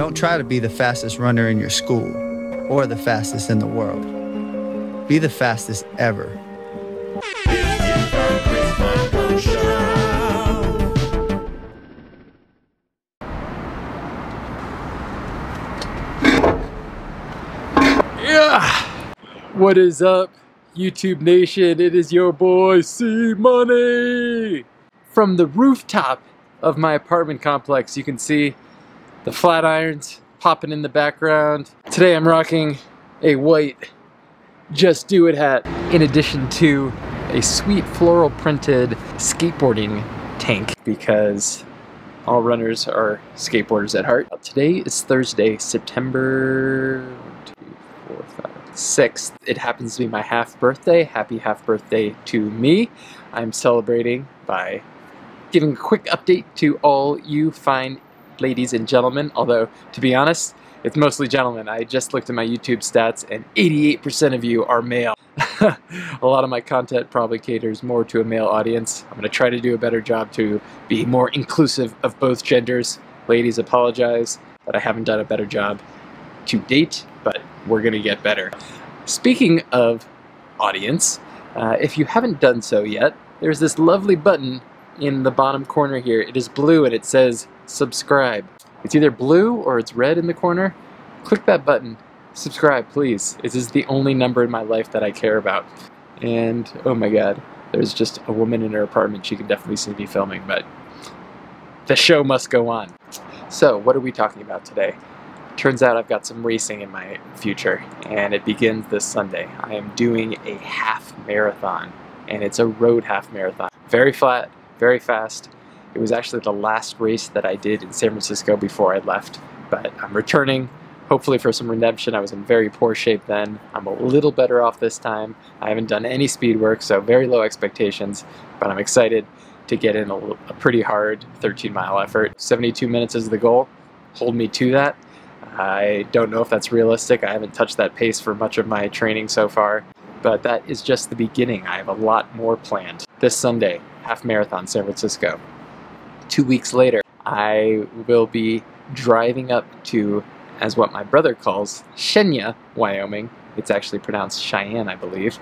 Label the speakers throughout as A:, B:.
A: Don't try to be the fastest runner in your school or the fastest in the world. Be the fastest ever.
B: Yeah! What is up, YouTube Nation? It is your boy C Money! From the rooftop of my apartment complex, you can see the flat irons popping in the background. Today I'm rocking a white Just Do It hat, in addition to a sweet floral printed skateboarding tank, because all runners are skateboarders at heart. Today is Thursday, September 6th. It happens to be my half birthday. Happy half birthday to me. I'm celebrating by giving a quick update to all you fine ladies and gentlemen, although to be honest, it's mostly gentlemen. I just looked at my YouTube stats and 88% of you are male. A lot of my content probably caters more to a male audience. I'm going to try to do a better job to be more inclusive of both genders. Ladies, apologize, but I haven't done a better job to date, but we're going to get better. Speaking of audience, if you haven't done so yet, there's this lovely button in the bottom corner here. It is blue and it says subscribe. It's either blue or it's red in the corner. Click that button. Subscribe, please. This is the only number in my life that I care about. And oh my god, there's just a woman in her apartment. She can definitely see me filming, but the show must go on. So, what are we talking about today? Turns out I've got some racing in my future, and it begins this Sunday. I am doing a half marathon, and it's a road half marathon. Very flat, very fast. It was actually the last race that I did in San Francisco before I left, but I'm returning, hopefully for some redemption. I was in very poor shape then. I'm a little better off this time. I haven't done any speed work, so very low expectations, but I'm excited to get in a pretty hard 13-mile effort. 72 minutes is the goal. Hold me to that. I don't know if that's realistic. I haven't touched that pace for much of my training so far, but that is just the beginning. I have a lot more planned. This Sunday, half marathon, San Francisco. 2 weeks later, I will be driving up to, as what my brother calls, Cheyenne, Wyoming. It's actually pronounced Cheyenne, I believe.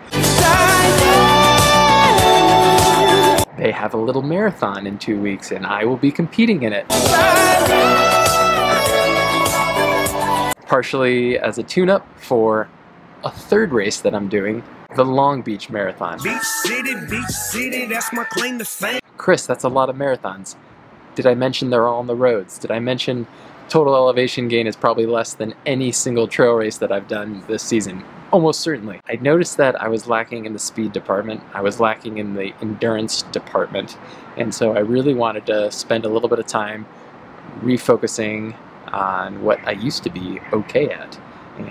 B: They have a little marathon in 2 weeks, and I will be competing in it. Partially as a tune-up for a third race that I'm doing, the Long Beach Marathon. Beach City, that's my claim to fame. Chris, that's a lot of marathons. Did I mention they're all on the roads? Did I mention total elevation gain is probably less than any single trail race that I've done this season? Almost certainly. I noticed that I was lacking in the speed department. I was lacking in the endurance department. And so I really wanted to spend a little bit of time refocusing on what I used to be okay at.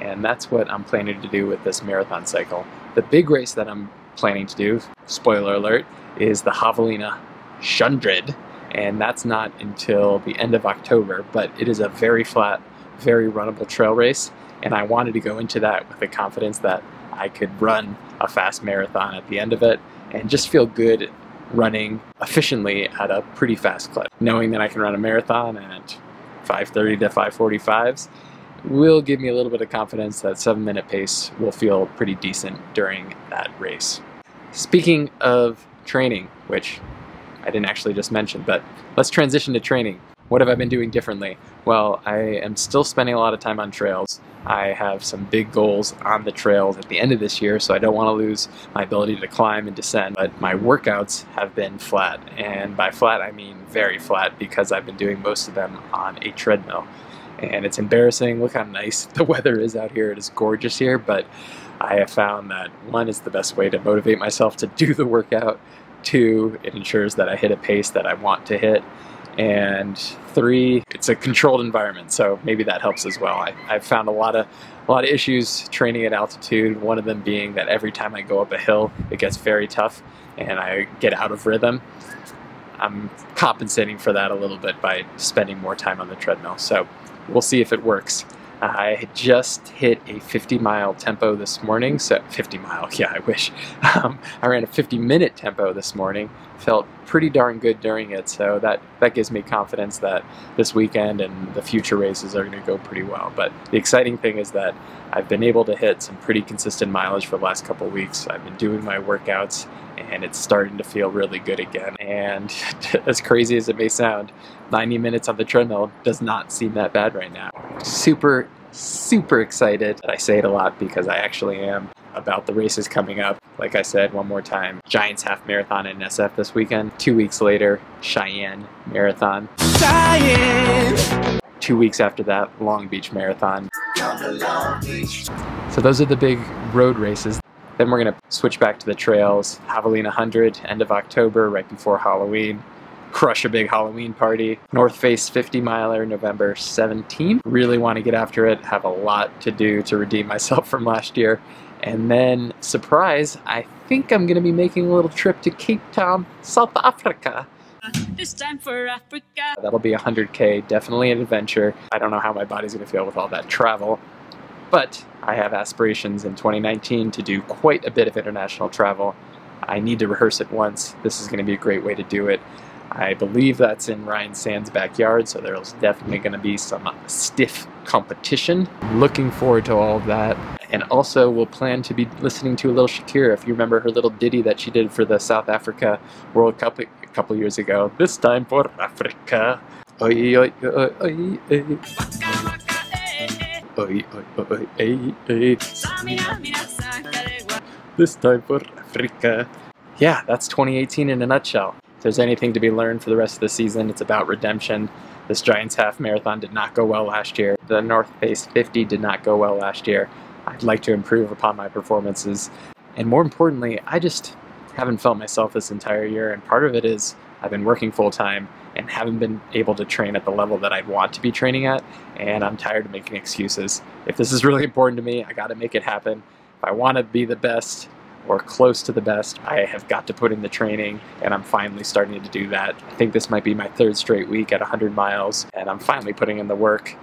B: And that's what I'm planning to do with this marathon cycle. The big race that I'm planning to do, spoiler alert, is the Javelina Jundred. And that's not until the end of October, but it is a very flat, very runnable trail race. And I wanted to go into that with the confidence that I could run a fast marathon at the end of it and just feel good running efficiently at a pretty fast clip. Knowing that I can run a marathon at 5:30 to 5:45s will give me a little bit of confidence that 7-minute pace will feel pretty decent during that race. Speaking of training, which I didn't actually just mention, but let's transition to training. What have I been doing differently? Well, I am still spending a lot of time on trails. I have some big goals on the trails at the end of this year, so I don't want to lose my ability to climb and descend. But my workouts have been flat, and by flat I mean very flat, because I've been doing most of them on a treadmill. And it's embarrassing. Look how nice the weather is out here. It is gorgeous here, but I have found that 1 is the best way to motivate myself to do the workout. 2, it ensures that I hit a pace that I want to hit. And 3, it's a controlled environment, so maybe that helps as well. I've found a lot of issues training at altitude, one of them being that every time I go up a hill, it gets very tough and I get out of rhythm. I'm compensating for that a little bit by spending more time on the treadmill, so we'll see if it works. I had just hit a 50-mile tempo this morning, so 50-mile, yeah, I wish. I ran a 50-minute tempo this morning, felt pretty darn good during it, so that gives me confidence that this weekend and the future races are going to go pretty well. But the exciting thing is that I've been able to hit some pretty consistent mileage for the last couple of weeks. I've been doing my workouts, and it's starting to feel really good again. And as crazy as it may sound, 90 minutes on the treadmill does not seem that bad right now. Super, super excited. I say it a lot because I actually am about the races coming up. Like I said, one more time, Giants Half Marathon in SF this weekend. 2 weeks later, Cheyenne Marathon. Cheyenne! 2 weeks after that, Long Beach Marathon. So those are the big road races. Then we're going to switch back to the trails. Javelina Jundred, end of October, right before Halloween. Crush a big Halloween party. North Face 50-miler, November 17th. Really want to get after it. Have a lot to do to redeem myself from last year. And then, surprise, I think I'm going to be making a little trip to Cape Town, South Africa. This time for Africa. That'll be 100K, definitely an adventure. I don't know how my body's going to feel with all that travel. But I have aspirations in 2019 to do quite a bit of international travel. I need to rehearse it once. This is going to be a great way to do it. I believe that's in Ryan Sand's backyard, so there's definitely going to be some stiff competition. Looking forward to all of that. And also, we'll plan to be listening to a little Shakira, if you remember her little ditty that she did for the South Africa World Cup a couple years ago. This time for Africa. Oi, oi, oi, oi, oi. Oi, oi, oi, oi, oi. This time for Africa. Yeah, that's 2018 in a nutshell. If there's anything to be learned for the rest of the season, it's about redemption. This Giants Half Marathon did not go well last year. The North Face 50 did not go well last year. I'd like to improve upon my performances. And more importantly, I just haven't felt myself this entire year. And part of it is I've been working full-time and haven't been able to train at the level that I'd want to be training at. And I'm tired of making excuses. If this is really important to me, I gotta make it happen. If I want to be the best, or close to the best, I have got to put in the training, and I'm finally starting to do that. I think this might be my 3rd straight week at 100 miles, and I'm finally putting in the work.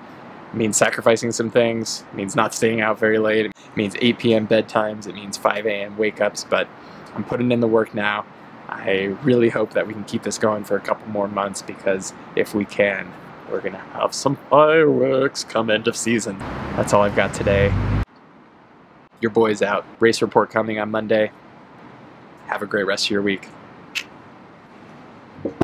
B: It means sacrificing some things, it means not staying out very late, it means 8 p.m. bedtimes, it means 5 a.m. wake-ups, but I'm putting in the work now. I really hope that we can keep this going for a couple more months, because if we can, we're gonna have some fireworks come end of season. That's all I've got today. Your boy's out. Race report coming on Monday. Have a great rest of your week.